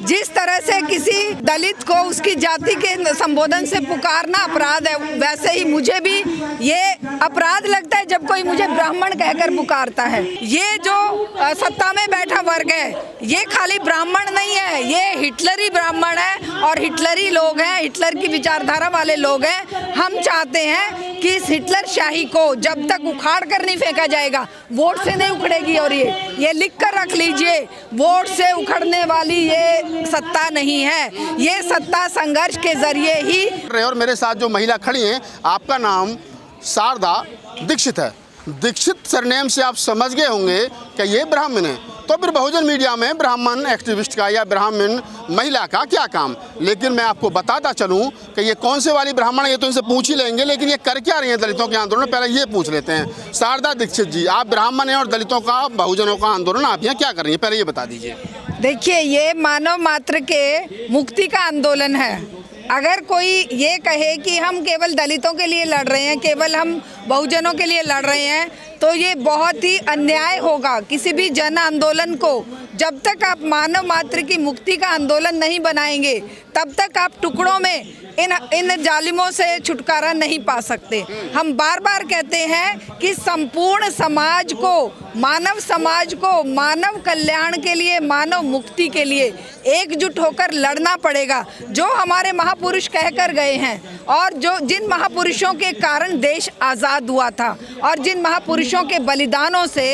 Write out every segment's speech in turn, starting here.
जिस तरह से किसी दलित को उसकी जाति के संबोधन से पुकारना अपराध है, वैसे ही मुझे भी ये अपराध लगता है जब कोई मुझे ब्राह्मण कहकर पुकारता है। ये जो सत्ता में बैठा वर्ग है, ये खाली ब्राह्मण नहीं है, ये हिटलरी ब्राह्मण है और हिटलरी लोग हैं, हिटलर की विचारधारा वाले लोग हैं। हम चाहते हैं कि इस हिटलर शाही को जब तक उखाड़ कर नहीं फेंका जाएगा, वोट से नहीं उखड़ेगी। और ये लिख कर रख लीजिए, वोट से उखड़ने वाली ये सत्ता नहीं है, ये सत्ता संघर्ष के जरिए ही। और मेरे साथ जो महिला खड़ी हैं, आपका नाम शारदा दीक्षित है। दीक्षित सरनेम से आप समझ गए होंगे कि ये ब्राह्मण है, तो फिर बहुजन मीडिया में ब्राह्मण एक्टिविस्ट का या ब्राह्मण महिला का क्या काम। लेकिन मैं आपको बताता चलूं कि ये कौन से वाली ब्राह्मण है, ये तो इनसे पूछ ही लेंगे, लेकिन ये कर क्या रही हैं दलितों के आंदोलन में, पहले ये पूछ लेते हैं। शारदा दीक्षित जी, आप ब्राह्मण हैं और दलितों का, बहुजनों का आंदोलन आप यहाँ क्या कर रही हैं, पहले ये बता दीजिए। देखिए, ये मानव मात्र के मुक्ति का आंदोलन है। अगर कोई ये कहे कि हम केवल दलितों के लिए लड़ रहे हैं, केवल हम बहुजनों के लिए लड़ रहे हैं, तो ये बहुत ही अन्याय होगा। किसी भी जन आंदोलन को जब तक आप मानव मात्र की मुक्ति का आंदोलन नहीं बनाएंगे, तब तक आप टुकड़ों में इन जालिमों से छुटकारा नहीं पा सकते। हम बार बार कहते हैं कि संपूर्ण समाज को, मानव समाज को मानव कल्याण के लिए, मानव मुक्ति के लिए एकजुट होकर लड़ना पड़ेगा। जो हमारे महापुरुष कहकर गए हैं और जो जिन महापुरुषों के कारण देश आज़ाद हुआ था और जिन महापुरुषों के बलिदानों से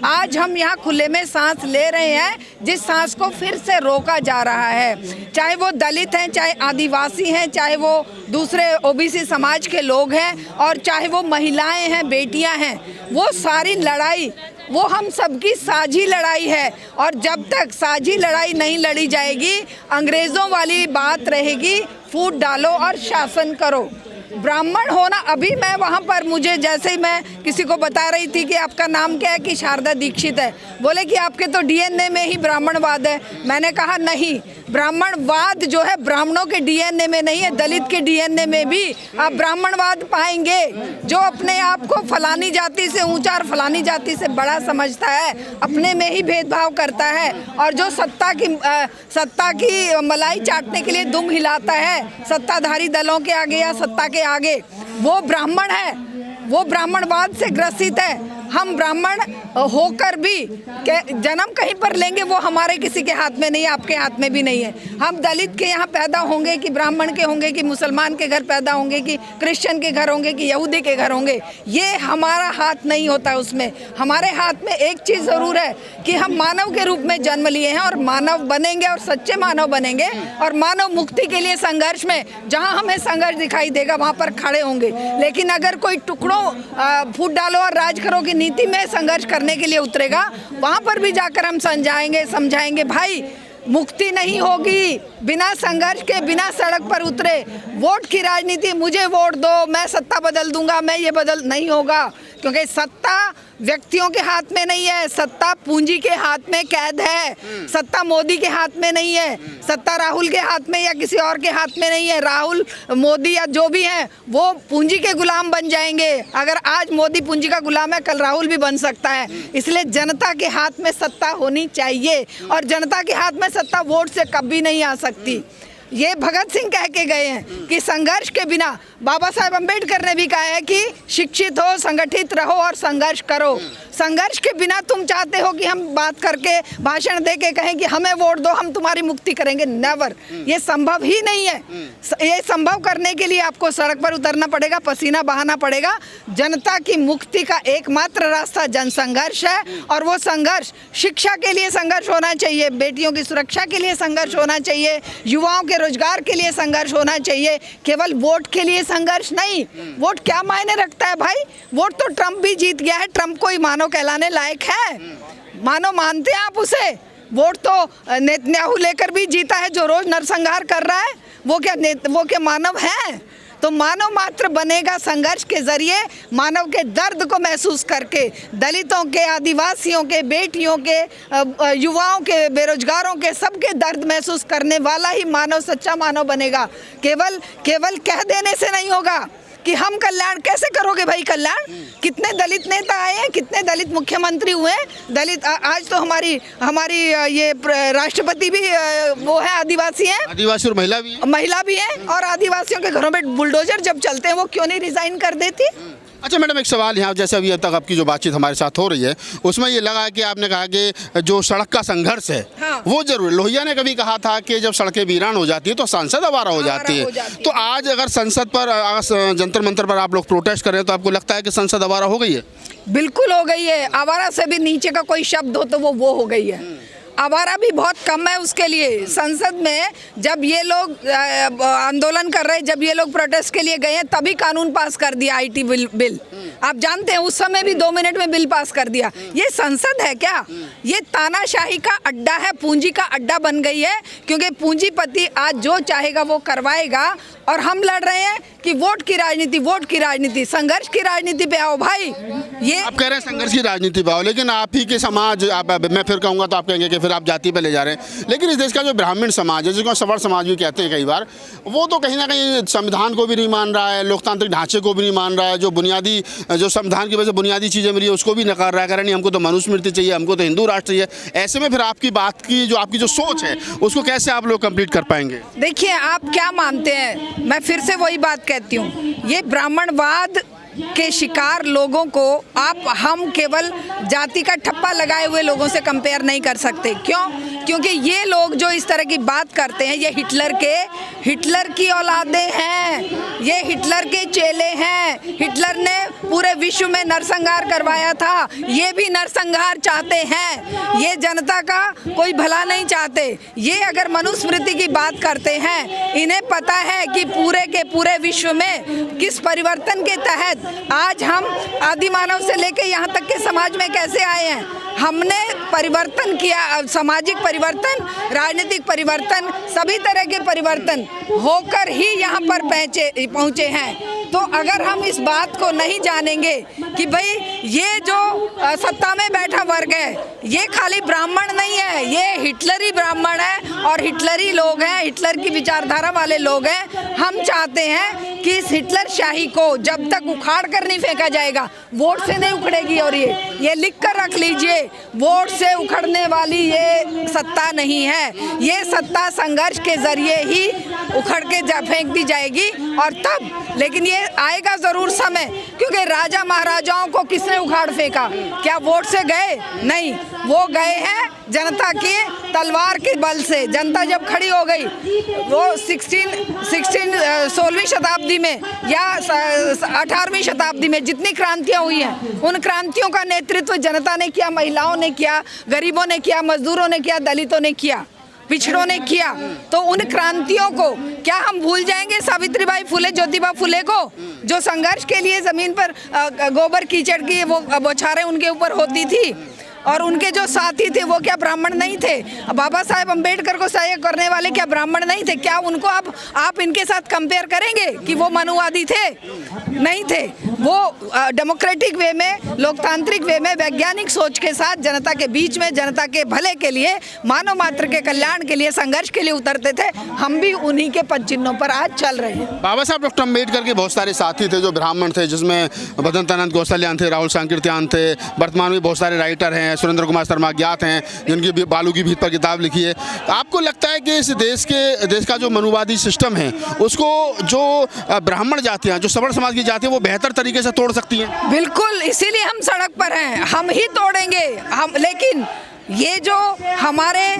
आज हम यहाँ खुले में सांस ले रहे हैं, जिस सांस को फिर से रोका जा रहा है, चाहे वो दलित हैं, चाहे आदिवासी हैं, चाहे वो दूसरे ओबीसी समाज के लोग हैं और चाहे वो महिलाएं हैं, बेटियां हैं, वो सारी लड़ाई वो हम सबकी साझी लड़ाई है। और जब तक साझी लड़ाई नहीं लड़ी जाएगी, अंग्रेज़ों वाली बात रहेगी, फूट डालो और शासन करो। ब्राह्मण होना, अभी मैं वहाँ पर, मुझे जैसे ही मैं किसी को बता रही थी कि आपका नाम क्या है, कि शारदा दीक्षित है, बोले कि आपके तो डीएनए में ही ब्राह्मणवाद है। मैंने कहा नहीं, ब्राह्मणवाद जो है ब्राह्मणों के डीएनए में नहीं है, दलित के डीएनए में भी आप ब्राह्मणवाद पाएंगे। जो अपने आप को फलानी जाति से ऊंचा और फलानी जाति से बड़ा समझता है, अपने में ही भेदभाव करता है और जो सत्ता की मलाई चाटने के लिए दुम हिलाता है सत्ताधारी दलों के आगे या सत्ता के आगे, वो ब्राह्मण है, वो ब्राह्मणवाद से ग्रसित है। हम ब्राह्मण होकर भी जन्म कहीं पर लेंगे, वो हमारे किसी के हाथ में नहीं है, आपके हाथ में भी नहीं है। हम दलित के यहाँ पैदा होंगे कि ब्राह्मण के होंगे कि मुसलमान के घर पैदा होंगे कि क्रिश्चियन के घर होंगे कि यहूदी के घर होंगे, ये हमारा हाथ नहीं होता उसमें। हमारे हाथ में एक चीज़ ज़रूर है कि हम मानव के रूप में जन्म लिए हैं और मानव बनेंगे और सच्चे मानव बनेंगे और मानव मुक्ति के लिए संघर्ष में जहाँ हमें संघर्ष दिखाई देगा वहाँ पर खड़े होंगे। लेकिन अगर कोई टुकड़ों फूट डालो और राज करो की नीति में संघर्ष करने के लिए उतरेगा, वहाँ पर भी जाकर हम समझाएंगे भाई, मुक्ति नहीं होगी बिना संघर्ष के, बिना सड़क पर उतरे। वोट की राजनीति, मुझे वोट दो, मैं सत्ता बदल दूंगा, मैं ये बदल, नहीं होगा। क्योंकि सत्ता व्यक्तियों के हाथ में नहीं है, सत्ता पूंजी के हाथ में कैद है। सत्ता मोदी के हाथ में नहीं है, सत्ता राहुल के हाथ में या किसी और के हाथ में नहीं है। राहुल, मोदी या जो भी हैं, वो पूंजी के गुलाम बन जाएंगे। अगर आज मोदी पूंजी का गुलाम है, कल राहुल भी बन सकता है। इसलिए जनता के हाथ में सत्ता होनी चाहिए और जनता के हाथ में सत्ता वोट से कभी नहीं आ सकती। ये भगत सिंह कह के गए हैं कि संघर्ष के बिना, बाबा साहेब अम्बेडकर ने भी कहा है कि शिक्षित हो, संगठित रहो और संघर्ष करो। संघर्ष के बिना तुम चाहते हो कि हम बात करके, भाषण दे के कहें कि हमें वोट दो, हम तुम्हारी मुक्ति करेंगे, नेवर। ये संभव ही नहीं है। ये संभव करने के लिए आपको सड़क पर उतरना पड़ेगा, पसीना बहाना पड़ेगा। जनता की मुक्ति का एकमात्र रास्ता जनसंघर्ष है और वो संघर्ष शिक्षा के लिए संघर्ष होना चाहिए, बेटियों की सुरक्षा के लिए संघर्ष होना चाहिए, युवाओं के रोजगार के लिए संघर्ष होना चाहिए, केवल वोट के लिए संघर्ष नहीं। वोट क्या मायने रखता है भाई? वोट तो ट्रम्प भी जीत गया है, ट्रम्प कोई मानव कहलाने लायक है? मानव मानते हैं आप उसे? वोट तो नेतन्याहू लेकर भी जीता है, जो रोज नरसंहार कर रहा है, वो क्या मानव है? तो मानव मात्र बनेगा संघर्ष के जरिए, मानव के दर्द को महसूस करके, दलितों के, आदिवासियों के, बेटियों के, युवाओं के, बेरोजगारों के, सबके दर्द महसूस करने वाला ही मानव सच्चा मानव बनेगा। केवल कह देने से नहीं होगा। कि हम कल्याण कैसे करोगे भाई कल्याण? कितने दलित नेता आए हैं, कितने दलित मुख्यमंत्री हुए, दलित आज तो हमारी ये राष्ट्रपति भी वो है आदिवासी है, आदिवासी और महिला भी है। और आदिवासियों के घरों में बुलडोजर जब चलते हैं वो क्यों नहीं रिजाइन कर देती? अच्छा मैडम, एक सवाल यहाँ, जैसे अभी तक आपकी जो बातचीत हमारे साथ हो रही है उसमें ये लगा कि आपने कहा कि जो सड़क का संघर्ष है हाँ। वो जरूर, लोहिया ने कभी कहा था कि जब सड़कें वीरान हो जाती है तो संसद आवारा हो जाती है। तो आज अगर संसद पर जंतर मंतर पर आप लोग प्रोटेस्ट कर रहे हैं तो आपको लगता है कि संसद आवारा हो गई है? बिल्कुल हो गई है। आवारा से भी नीचे का कोई शब्द हो तो वो हो गई है। आवारा भी बहुत कम है उसके लिए। संसद में जब ये लोग आंदोलन कर रहे, जब ये लोग प्रोटेस्ट के लिए गए हैं तभी कानून पास कर दिया आईटी बिल। आप जानते हैं उस समय भी 2 मिनट में बिल पास कर दिया। ये संसद है क्या? ये तानाशाही का अड्डा है, पूंजी का अड्डा बन गई है, क्योंकि पूंजीपति आज जो चाहेगा वो करवाएगा। और हम लड़ रहे हैं कि वोट की राजनीति, संघर्ष की राजनीति पे आओ भाई। ये आप कह रहे हैं संघर्ष की राजनीति पे आओ, लेकिन आप ही के समाज, मैं फिर कहूँगा तो आप कहेंगे कि फिर आप जाति पे ले जा रहे हैं। लेकिन इस देश का जो ब्राह्मण समाज है, जिसको सवर्ण समाज भी कहते हैं कई बार, वो तो कहीं ना कहीं संविधान को भी नहीं मान रहा है, लोकतांत्रिक ढांचे को भी नहीं मान रहा है, जो संविधान की वजह से बुनियादी चीज़ें मिली है उसको भी नकार रहा है, कह रहा नहीं हमको तो मनुस्मृति चाहिए, हमको तो हिंदू राष्ट्र चाहिए। ऐसे में फिर आपकी बात की आपकी जो सोच है उसको कैसे आप लोग कंप्लीट कर पाएंगे? देखिए, आप क्या मानते हैं, मैं फिर से वही बात कहती हूँ, ये ब्राह्मणवाद के शिकार लोगों को हम केवल जाति का ठप्पा लगाए हुए लोगों से कंपेयर नहीं कर सकते। क्यों? क्योंकि ये लोग जो इस तरह की बात करते हैं, ये हिटलर की औलादें हैं, ये हिटलर के चेले हैं। हिटलर ने पूरे विश्व में नरसंहार करवाया था, ये भी नरसंहार चाहते हैं। ये जनता का कोई भला नहीं चाहते। ये अगर मनुस्मृति की बात करते हैं, इन्हें पता है कि पूरे के पूरे विश्व में किस परिवर्तन के तहत आज हम आदि मानव से लेके यहाँ तक के समाज में कैसे आए हैं। हमने परिवर्तन किया, सामाजिक परिवर्तन, राजनीतिक परिवर्तन, सभी तरह के परिवर्तन होकर ही यहाँ पर पहुँचे हैं। तो अगर हम इस बात को नहीं जानेंगे कि भाई ये जो सत्ता में बैठा वर्ग है ये खाली ब्राह्मण नहीं है, ये हिटलरी ब्राह्मण है और हिटलरी लोग हैं, हिटलर की विचारधारा वाले लोग हैं। हम चाहते हैं कि इस हिटलर शाही को जब तक उखाड़ कर नहीं फेंका जाएगा, वोट से नहीं उखड़ेगी। और ये लिख कर रख लीजिए, वोट से उखड़ने वाली ये सत्ता नहीं है, ये सत्ता संघर्ष के जरिए ही उखड़ के फेंक दी जाएगी। और तब लेकिन ये आएगा जरूर समय, क्योंकि राजा महाराजाओं को किसने उखाड़ फेंका? क्या वोट से गए? नहीं, वो गए हैं जनता के तलवार के बल से। जनता जब खड़ी हो गई, वो 16वीं शताब्दी में या 18वीं शताब्दी में जितनी क्रांतियां हुई हैं, उन क्रांतियों का नेतृत्व जनता ने किया, महिलाओं ने किया, गरीबों ने किया, मजदूरों ने किया, दलितों ने किया, पिछड़ों ने किया। तो उन क्रांतियों को क्या हम भूल जाएंगे? सावित्रीबाई फुले, ज्योतिबा फुले को, जो संघर्ष के लिए जमीन पर गोबर कीचड़ की वो बौछारें उनके ऊपर होती थी, और उनके जो साथी थे वो क्या ब्राह्मण नहीं थे? बाबा साहेब अंबेडकर को सहयोग करने वाले क्या ब्राह्मण नहीं थे? क्या उनको आप इनके साथ कंपेयर करेंगे कि वो मनुवादी थे? नहीं थे। वो डेमोक्रेटिक वे में, लोकतांत्रिक वे में, वैज्ञानिक सोच के साथ जनता के बीच में, जनता के भले के लिए, मानव मात्र के कल्याण के लिए, संघर्ष के लिए उतरते थे। हम भी उन्हीं के पद चिन्हों पर आज चल रहे हैं। बाबा साहब डॉक्टर अम्बेडकर के बहुत सारे साथी थे जो ब्राह्मण थे, जिसमें बदंतानंद गौसल्यान थे, राहुल सांकृत्यान थे, वर्तमान में बहुत सारे राइटर हैं, सुरेंद्र कुमार शर्मा ज्ञात हैं, जिनकी बालू की भीत पर किताब लिखी है। आपको लगता है कि इस देश का जो मनुवादी सिस्टम है उसको जो ब्राह्मण जातियाँ, जो सवर्ण समाज की जातियाँ, वो बेहतर तरीके से तोड़ सकती हैं? बिल्कुल, इसीलिए हम सड़क पर हैं, हम ही तोड़ेंगे हम। लेकिन ये जो हमारे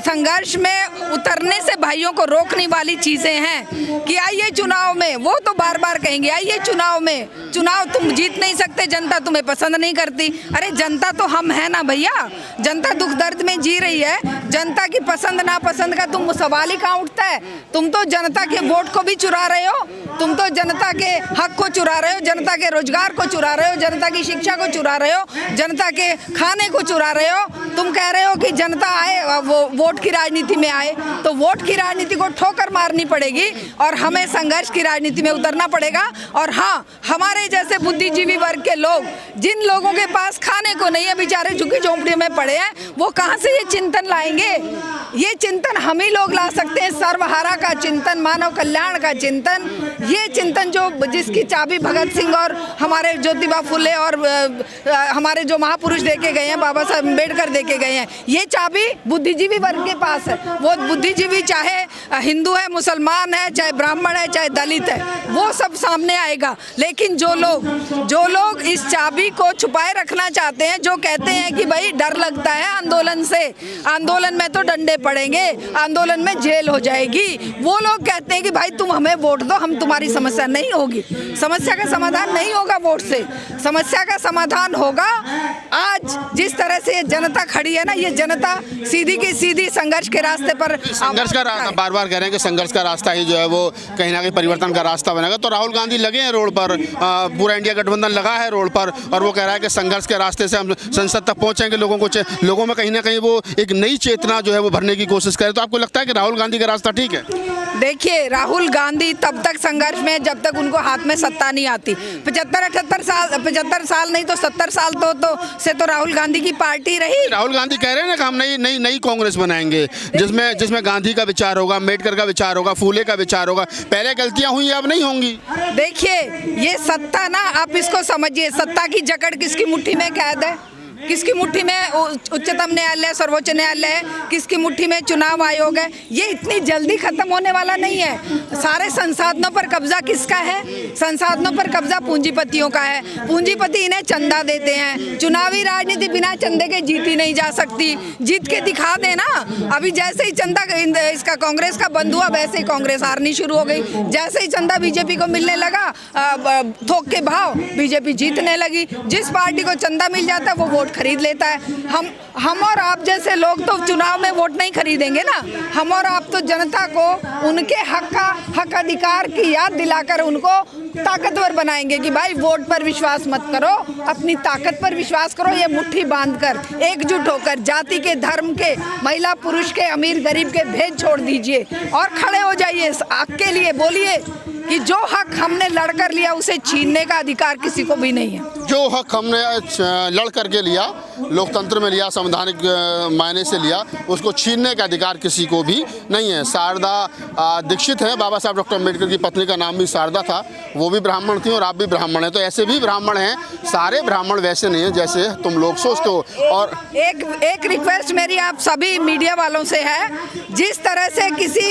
संघर्ष में उतरने से भाइयों को रोकने वाली चीज़ें हैं कि आइए चुनाव में, वो तो बार बार कहेंगे आइए चुनाव में, चुनाव तुम जीत नहीं सकते, जनता तुम्हें पसंद नहीं करती। अरे जनता तो हम हैं ना भैया, जनता दुख दर्द में जी रही है, जनता की पसंद नापसंद का तुम सवाल ही कहाँ उठता है? तुम तो जनता के वोट को भी चुरा रहे हो, तुम तो जनता के हक को चुरा रहे हो, जनता के रोजगार को चुरा रहे हो, जनता की शिक्षा को चुरा रहे हो, जनता के खाने को चुरा रहे हो। तुम कह रहे हो कि जनता आए, वो वोट की राजनीति में आए, तो वोट की राजनीति को ठोकर मारनी पड़ेगी और हमें संघर्ष की राजनीति में उतरना पड़ेगा। और हाँ, हमारे जैसे बुद्धिजीवी वर्ग के लोग, जिन लोगों के पास खाने को नहीं है, बेचारे झुग्गी झोंपड़ी में पड़े हैं, वो कहाँ से ये चिंतन लाएंगे लाएंगे? ये चिंतन हम ही लोग ला सकते हैं, सर्वहारा का चिंतन, मानव कल्याण का चिंतन। ये चिंतन जो जिसकी चाबी भगत सिंह और हमारे ज्योतिबा फुले और हमारे जो महापुरुष देके गए हैं, बाबा साहब अम्बेडकर देके गए हैं, ये चाबी बुद्धिजीवी वर्ग के पास है। वो बुद्धिजीवी चाहे हिंदू है, मुसलमान है, चाहे ब्राह्मण है, चाहे दलित है, वो सब सामने आएगा। लेकिन जो लोग इस चाबी को छुपाए रखना चाहते हैं, जो कहते हैं कि भाई डर लगता है आंदोलन से, आंदोलन में तो डंडे पड़ेंगे, आंदोलन में जेल हो जाएगी, वो लोग कहते हैं कि भाई तुम हमें वोट दो, हम तुम्हारी समस्या नहीं होगी। समस्या का समाधान नहीं होगा वोट से, समस्या का समाधान होगा आज जिस तरह से ये जनता खड़ी है ना, ये जनता सीधी की सीधी संघर्ष के रास्ते पर, संघर्ष का रास्ता, बार बार कह रहे हैं कि संघर्ष का रास्ता ही जो है वो कहीं ना कहीं परिवर्तन का रास्ता बनेगा। तो राहुल गांधी लगे हैं रोड पर, पूरा इंडिया गठबंधन लगा है रोड पर, और वो कह रहा है कि संघर्ष के रास्ते से हम संसद तक पहुंचेंगे, लोगों में कहीं ना कहीं वो एक नई चेतना जो है वो भरने की कोशिश करें। तो आपको लगता है कि राहुल गांधी का रास्ता ठीक है? देखिए, राहुल गांधी तब तक संघर्ष में जब तक उनको हाथ में सत्ता नहीं आती। 75 साल नहीं तो 70 साल तो राहुल गांधी की पार्टी रही। राहुल गांधी कह रहे हैं ना कि हम नई कांग्रेस बनाएंगे, जिसमें गांधी का विचार होगा, अम्बेडकर का विचार होगा, फूले का विचार होगा। पहले गलतियां हुई, अब नहीं होंगी। देखिए, ये सत्ता ना, आप इसको समझिए, सत्ता की जकड़ किसकी मुट्ठी में कैद है? किसकी मुट्ठी में उच्चतम न्यायालय, सर्वोच्च न्यायालय है, किसकी मुट्ठी में चुनाव आयोग है? ये इतनी जल्दी खत्म होने वाला नहीं है। सारे संसाधनों पर कब्जा किसका है? संसाधनों पर कब्जा पूंजीपतियों का है। पूंजीपति इन्हें चंदा देते हैं। चुनावी राजनीति बिना चंदे के जीती नहीं जा सकती। जीत के दिखा देना। अभी जैसे ही चंदा इसका कांग्रेस का बंद हुआ, वैसे ही कांग्रेस हारनी शुरू हो गई। जैसे ही चंदा बीजेपी को मिलने लगा, थोक के भाव, बीजेपी जीतने लगी। जिस पार्टी को चंदा मिल जाता है वो वोट खरीद लेता है। हम और आप जैसे लोग तो चुनाव में वोट नहीं खरीदेंगे ना। हम और आप तो जनता को उनके हक अधिकार की याद दिलाकर उनको ताकतवर बनाएंगे कि भाई वोट पर विश्वास मत करो, अपनी ताकत पर विश्वास करो। ये मुट्ठी बांधकर, एकजुट होकर, जाति के, धर्म के, महिला पुरुष के, अमीर गरीब के भेद छोड़ दीजिए और खड़े हो जाइए इस हक के लिए। बोलिए कि जो हक हमने लड़कर लिया उसे छीनने का अधिकार किसी को भी नहीं है। जो हक हमने लड़ करके लिया, लोकतंत्र में लिया, संवैधानिक मायने से लिया, उसको छीनने का अधिकार किसी को भी नहीं है। शारदा दीक्षित है, बाबा साहब डॉक्टर अम्बेडकर की पत्नी का नाम भी शारदा था, वो भी ब्राह्मण थी और आप भी ब्राह्मण हैं। तो ऐसे भी ब्राह्मण हैं, सारे ब्राह्मण वैसे नहीं हैं जैसे तुम लोग सोचते हो। और एक रिक्वेस्ट मेरी आप सभी मीडिया वालों से है, जिस तरह से किसी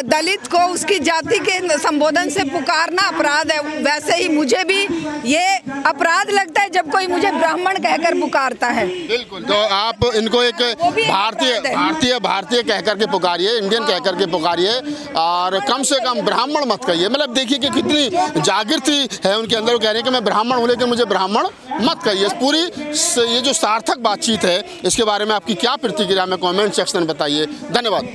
दलित को उसकी जाति के संबोधन से पुकारना अपराध है, वैसे ही मुझे भी ये अपराध लगता है जब कोई मुझे ब्राह्मण कहकर पुकारता है। बिल्कुल, तो आप इनको एक भारतीय कह करके पुकारिए, इंडियन कह करके पुकारिए, और कम से कम ब्राह्मण मत कहिए। मतलब देखिए कि कितनी जागृति है उनके अंदर। वो कह रहे हैं कि मैं ब्राह्मण हूँ लेकिन मुझे ब्राह्मण मत कहिए। पूरी ये जो सार्थक बातचीत है, इसके बारे में आपकी क्या प्रतिक्रिया में कमेंट सेक्शन में बताइए। धन्यवाद।